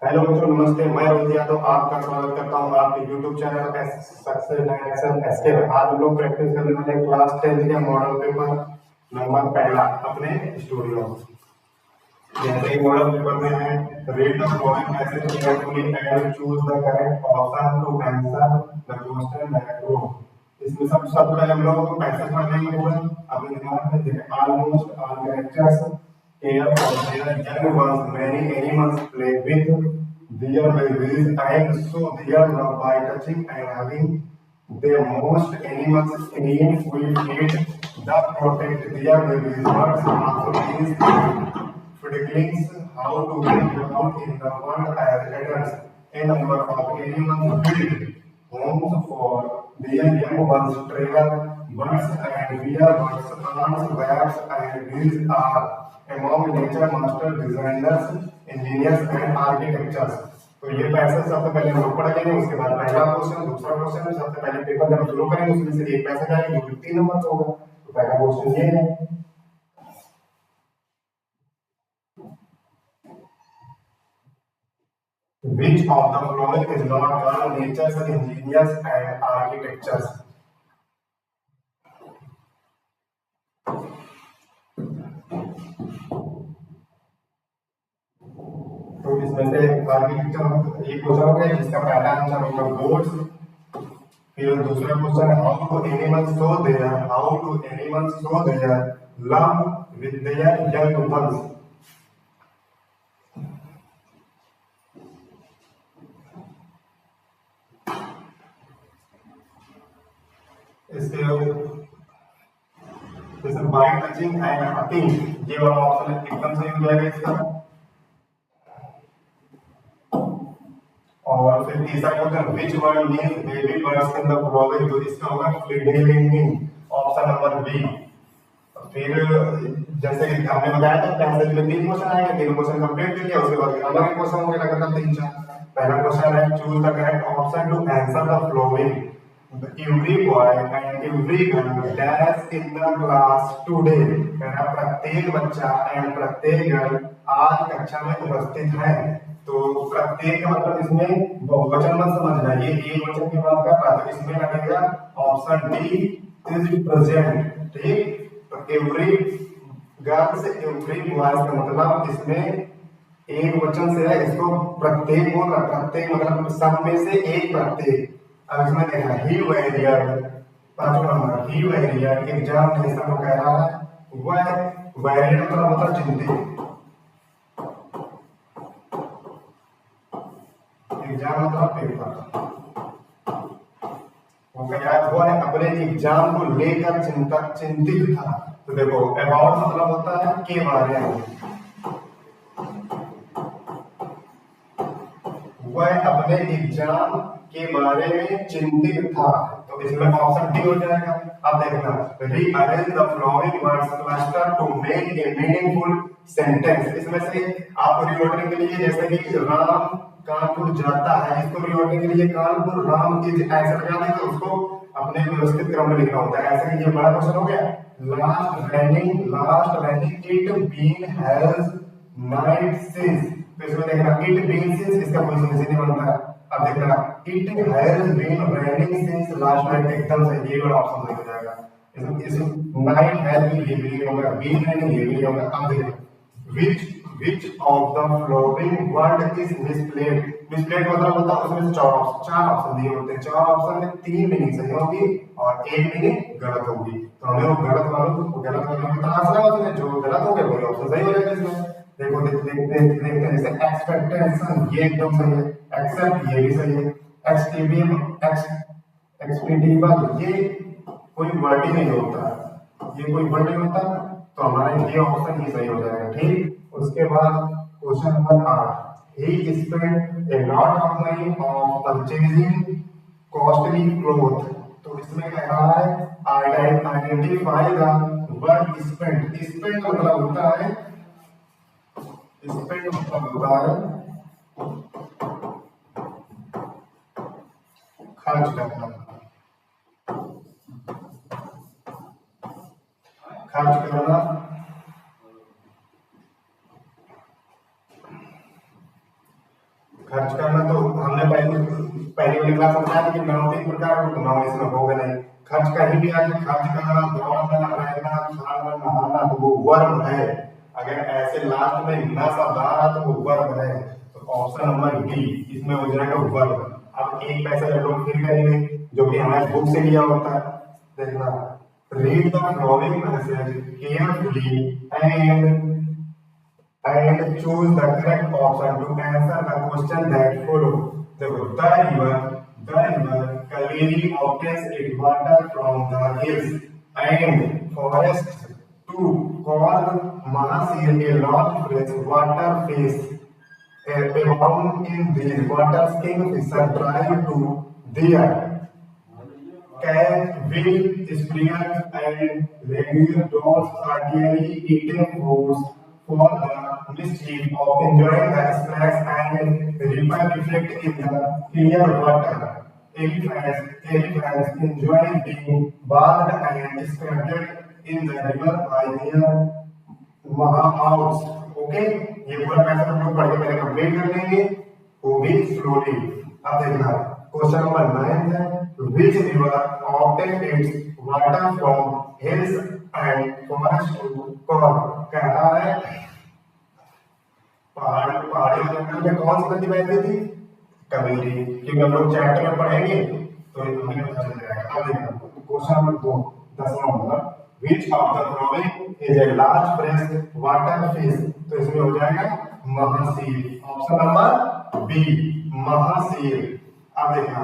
Hello बच्चों, नमस्ते। मैं रोहित यादव आपका स्वागत करता हूं आपके YouTube channel success direction SK. आज हम लोग प्रैक्टिस करने वाले क्लास 10 के मॉडल पेपर नंबर पहला अपने स्टूडियो। जैसे ही मॉडल पेपर में है, read the following message carefully and choose the correct option to answer the question that follow. इसमें सबसे पहले हम लोग पैसेज पढ़ लेंगे पूरा अपने दिमाग में। देखिए, almost all characters care for their young ones. Many animals play with their babies and show their love by touching and hugging them. Most animals scream with feet that protect their babies. Birds also use fledglings how to get out in the world as adults. A number of animals build homes for their young ones. Travel birds and werebirds, ants, bats, and bees are among nature master designers, engineers and architects। तो ये passage सबसे पहले हम लोग पढ़ लेंगे। उसके बाद पहला क्वेश्चन, दूसरा क्वेश्चन, सबसे पहले पेपर जब शुरू करेंगे उसमें से एक पैसेज आएगा जो कि 3 नंबर का होगा। तो पहला क्वेश्चन ये है, which of the following is not called nature's engineers and architects? तो इसमें से आर्किटेक्चर एक क्वेश्चन हो गया जिसका पहला आंसर होगा बोट्स। फिर दूसरा क्वेश्चन है how two animals show their love with their young ones. इसके बाय टचिंग एंड हगिंग, ये वाला ऑप्शन एकदम सही हो जाएगा इसका। और फिर तीसरा question which word means baby birds in the following, तो इसका होगा फ्लीडिंग, ऑप्शन नंबर बी। फिर जैसे कि हमने बताया था पैसेज में 3 क्वेश्चन आएंगे, 3 क्वेश्चन कंप्लीट कर लिया। उसके बाद नंबर के क्वेश्चन होंगे लगातार 3-4। पहला क्वेश्चन है choose the correct option to answer the following. Every boy and every girl dash in the class today। प्रत्येक बच्चा एंड प्रत्येक गर्ल आज कक्षा में उपस्थित है। तो प्रत्येक का मतलब इसमें बहुवचन मत समझना, ये एक वचन की बात कर रहा है। तो इसमें लगेगा ऑप्शन डी इज प्रेजेंट। ठीक, तो एवरी गर्ल से एवरी बॉयज का मतलब इसमें एक वचन से है, इसको प्रत्येक बोल रहा। प्रत्येक मतलब सब में से एक प्रत्येक। अब इसमें देखना ही वेरियर, पांचवा नंबर ही वेरियर एग्जामिनेशन को कह रहा है। वह वेरियर मतलब चिंतित, एग्जाम मतलब पेपर। वो है अपने एग्जाम को लेकर चिंतित था। तो देखो अबाउट मतलब होता है के बारे में, वह अपने एग्जाम के बारे में चिंतित था। तो इसमें ऑप्शन डी हो जाएगा। अब देखना rearrange the following words cluster to make a meaningful sentence. इसमें से आपको रिऑर्डरिंग के लिए, जैसे कि राम कानपुर जाता है, इसको रिऑर्डरिंग के लिए कानपुर राम की ऐसा लगा दें तो उसको अपने व्यवस्थित क्रम में लिखना होता है। ऐसे कि ये बड़ा क्वेश्चन हो गया, last running it been has night since. तो इसमें देखना इट बीन सिंस, इसका कोई सेंस नहीं बनता है। अब देखना it has been raining since last night, एकदम सही, ये वाला ऑप्शन सही हो जाएगा। इस नाइट हैज बीन, ये भी नहीं होगा, बीन रेनिंग ये भी नहीं होगा। अब देखना which of the following word is misplaced। misplaced मतलब होता है उसमें से चार ऑप्शन दिए होते हैं। 4 ऑप्शन में 3 मीनिंग सही होगी और 1 मीनिंग गलत होगी। तो हमें वो गलत वालों को तलाशना होता है, जो गलत हो गए वही ऑप्शन सही हो जाएगा इसमें। देखो देखते हैं, जैसे एक्सपेक्टेशन ये एकदम सही है, एक्सेप्ट ये भी सही है, एक्सपेक्टेबल ये कोई वर्ड ही नहीं होता, ये कोई वर्ड नहीं होता। तो हमारा ये ऑप्शन ही सही हो जाएगा। ठीक, उसके बाद question number 8, he spend a lot of money on purchasing costly cloth. तो इसमें कह रहा है identify the word spend. Spend मतलब होता है, स्पेंड मतलब होता है खर्च करना, खर्च करना। खर्च करना तो हमने पहले वाली क्लास में बताया था कि 9 3 प्रकार के, तो 9 इसमें हो गए नहीं। खर्च कहीं भी आके खर्च करना, दौड़ना, रहना, खाना, नहाना, तो वो वर्ब है। अगर ऐसे लास्ट में न शब्द आ रहा तो वो वर्ब है। तो ऑप्शन नंबर डी इसमें हो जाएगा वर्ब। अब एक पैसा लोग फिर करेंगे जो कि हमारे बुक से लिया होता है। देखना, read the following message carefully and choose the correct option to answer the question that follow. देखो, the river Kaveri obtains its water from the hills and forests to call Mahasir a large fresh water fish. Abound in these waters, kingfisher drive to their cat, will, springer, and regular dogs are daily eating foods for the mischief of enjoying the splash and ripple effect in the clear water. Elephants enjoy being bathed and scrubbed in the river by their महाउस। Okay, ये पूरा पैसा हम लोग पढ़ के पहले complete कर लेंगे, वो भी स्लोली। अब देखना, क्वेश्चन नंबर 9 है, which river obtains its water from hills and forests to call। कह रहा है पहाड़ी जंगल में कौन सी नदी बहती थी? कावेरी। क्योंकि हम लोग चैप्टर में पढ़ेंगे तो हमें पता चल जाएगा। अब देखना, क्वेश्चन नंबर 2 10वां होगा, which of the following is a large fresh water fish। तो इसमें हो जाएगा mahseer. Option number B mahseer. अब देखना,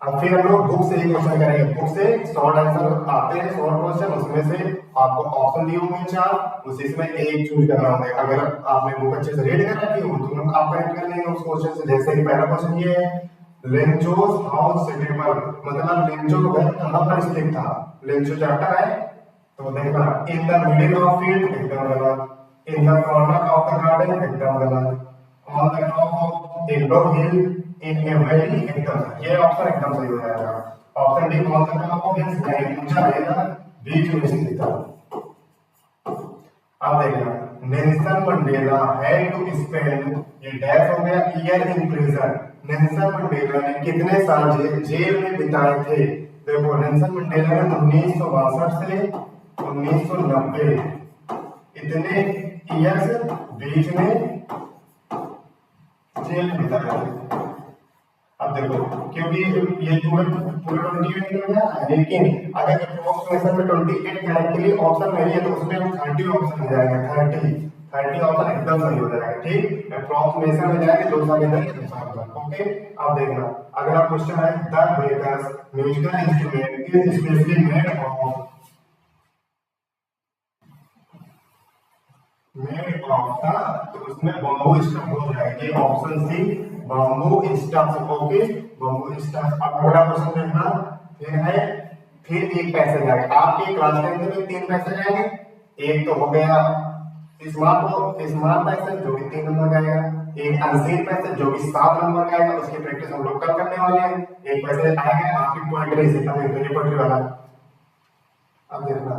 अब फिर हम लोग बुक से ही क्वेश्चन करेंगे। बुक से शॉर्ट आंसर आते हैं, शॉर्ट क्वेश्चन, उसमें से आपको ऑप्शन दिए होंगे 4, उसी में एक चूज करना होगा। अगर आपने बुक अच्छे से रीड कर रखी हो तो आप करेक्ट कर लेंगे उस क्वेश्चन से। जैसे कि पहला क्वेश्चन ये है, लेंचोस हाउस सिटेबल, मतलब लेंचो का घर कहां पर स्थित था? लेंचो चैप्टर है तो देखना, in the middle of field एकदम गलत, in the corner of the garden एकदम गलत, on the top of a low hill in a valley एकदम। ये ऑप्शन एकदम सही हो जाएगा। Option D on the top of hills, नहीं ऊंचा रहेगा, बीच में स्थित था। अब देखना, Nelson Mandela had to spend, ये डैश हो गया, year in prison. Nelson Mandela ने कितने साल जेल में बिताए थे? देखो, नेल्सन मंडेला ने 1962 से 1990 इतने ईयर्स बीच में जेल में बिताए थे। अब देखो, क्योंकि ये पूरा 28 हो गया, लेकिन अगर अप्रोक्सीमेशन में 28 करेक्टली ऑप्शन नहीं है तो उसमें हम 30 ऑप्शन हो जाएगा। 30 ऑप्शन एकदम सही हो जाएगा। ठीक, अप्रोक्सीमेशन में जाएंगे 2 साल इधर 2 साल उधर। ओके, अब देखना, अगला क्वेश्चन है, the bakers musical instrument is specially made of था, तो उसमें बम्बू स्टफ हो जाएगा। ये option C bamboo stuff. Okay, bamboo stuff. अब अगला क्वेश्चन देखना, फिर एक पैसे जाएगा आपके क्लास 10 में 3 पैसे जाएंगे। एक तो हो गया स्मार्ट पैसे जो कि 3 नंबर का आएगा, एक अनसीन पैसे जो कि 7 नंबर का आएगा। उसकी प्रैक्टिस हम लोग कल करने वाले हैं। एक पैसे आएगा आपकी पोएट्री से, पोएट्री वाला। अब देखना,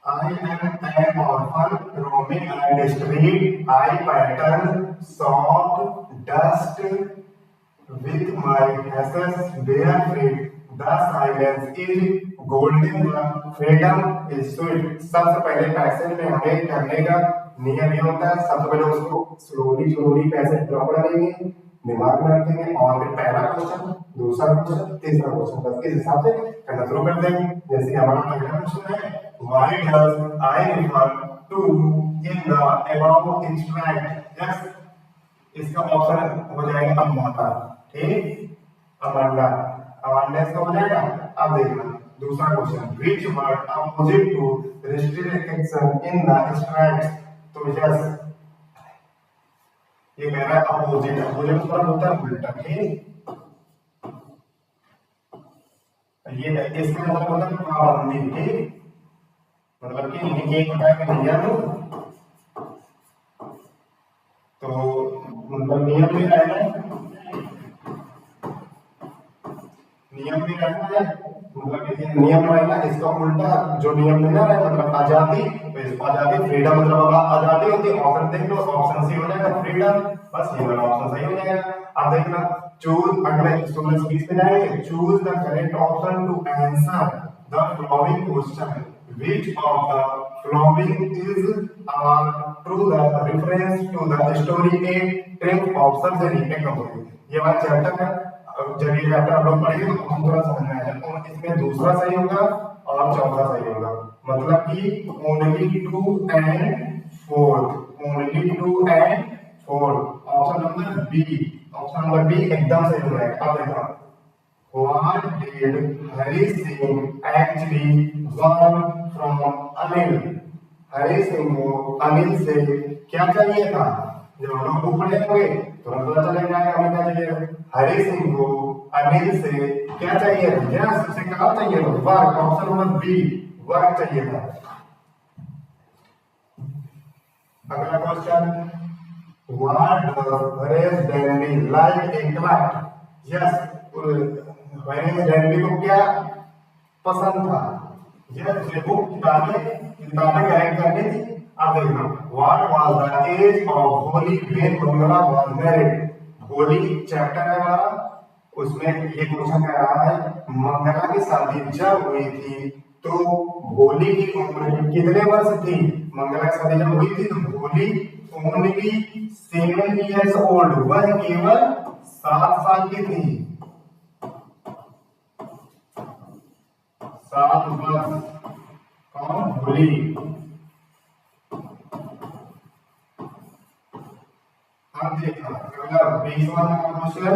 I am an orphan roaming on the street. I pattern soft dust with my ashes bare feet. The silence is golden, the freedom is sweet। सबसे पहले पैसेज में हमें करने का नियम ये होता है, सबसे पहले उसको स्लोली पैसेज ड्रॉप करेंगे, दिमाग में रखेंगे, और फिर पहला क्वेश्चन, दूसरा क्वेश्चन, तीसरा क्वेश्चन, बस इस हिसाब से करना शुरू कर देंगे। जैसे हमारा पहला क्वेश्चन है, why does I refer to in the above extract? yes, इसका ऑप्शन हो जाएगा अमांडा। ठीक, अमांडा, अमांडा इसका हो जाएगा। अब देखना दूसरा question, which word opposite to restriction in the extract? तो यस, ये कह रहा है अपोजिट। अपोजिट मतलब होता है उल्टा। ठीक, ये इसका मतलब होता है पाबंदी। ठीक, मतलब कि एक बताया नियम, तो मतलब नियम भी रहना है, नियम भी रहना है मतलब ये नियम रहेगा, इसका उल्टा जो नियम देना है मतलब आजादी, तो इसको आजादी फ्रीडम मतलब होगा आजादी होती है। ऑप्शन देख लो, ऑप्शन सी हो जाएगा फ्रीडम, बस ये वाला ऑप्शन सही हो जाएगा। अब देखना चूज, अगले स्टूडेंट्स 20 पे जाएंगे, choose the correct option to answer the following question, which of the following is true the reference to the story a trip of surgery A company. ये वाला चैप्टर है, जब ये चैप्टर आप लोग पढ़ेंगे तो हम थोड़ा समझ में आएगा। और इसमें दूसरा सही होगा और चौथा सही होगा, मतलब कि only 2 and 4, only 2 and 4, option number B, option number B एकदम सही हो जाएगा। अब देखो What did Hari Singh actually want from Anil? Hari Singh को अनिल से क्या चाहिए था? जब हम लोग बुक पढ़े होंगे तो हम पता चलेगा हमें क्या चाहिए। हरी सिंह को अनिल से क्या चाहिए था? यस, उसे क्या चाहिए था? Work, option number B, work चाहिए था। अगला question, What does Harish Danby like a craft? Yes, Harish Danby को क्या पसंद था? यस, उसे बुक किताबें कलेक्ट करनी थी। अब देखना, what was the age of Holi when Mangala was married? Holi chapter है हमारा, उसमें ये क्वेश्चन कह रहा है मंगला की शादी जब हुई थी तो होली की उम्र कितने वर्ष थी? मंगला की शादी जब हुई थी तो होली ओनली 7 years old, वह केवल 7 साल की थी। 7 वर्ष। कौन? होली। अब देखा अगला 20वां question,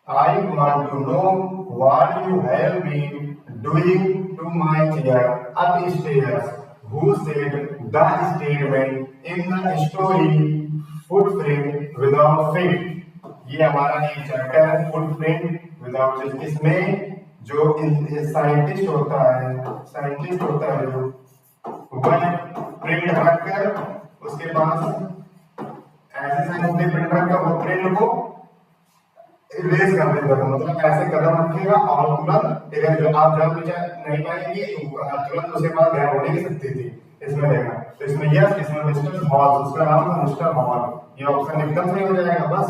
I want to know what you have been doing to my chair upstairs. Who said the statement in the story footprint without feet? ये हमारा एक चैप्टर है फुटप्रिंट विदाउट फीट। इसमें जो साइंटिस्ट होता है जो वह प्रिंट रखकर उसके पास ऐसे साइंटिफिक प्रिंट रखकर वो प्रिंट को इरेज कर देगा, मतलब ऐसे कदम रखेगा और तुरंत इरेज, आप जब भी नहीं पाएंगे तुरंत उसके पास गैप होने की शक्ति थी। इसमें देखना, तो इसमें यस, इसमें मिस्टर हॉल, उसका नाम था मिस्टर हॉल, ये ऑप्शन एकदम सही हो जाएगा। बस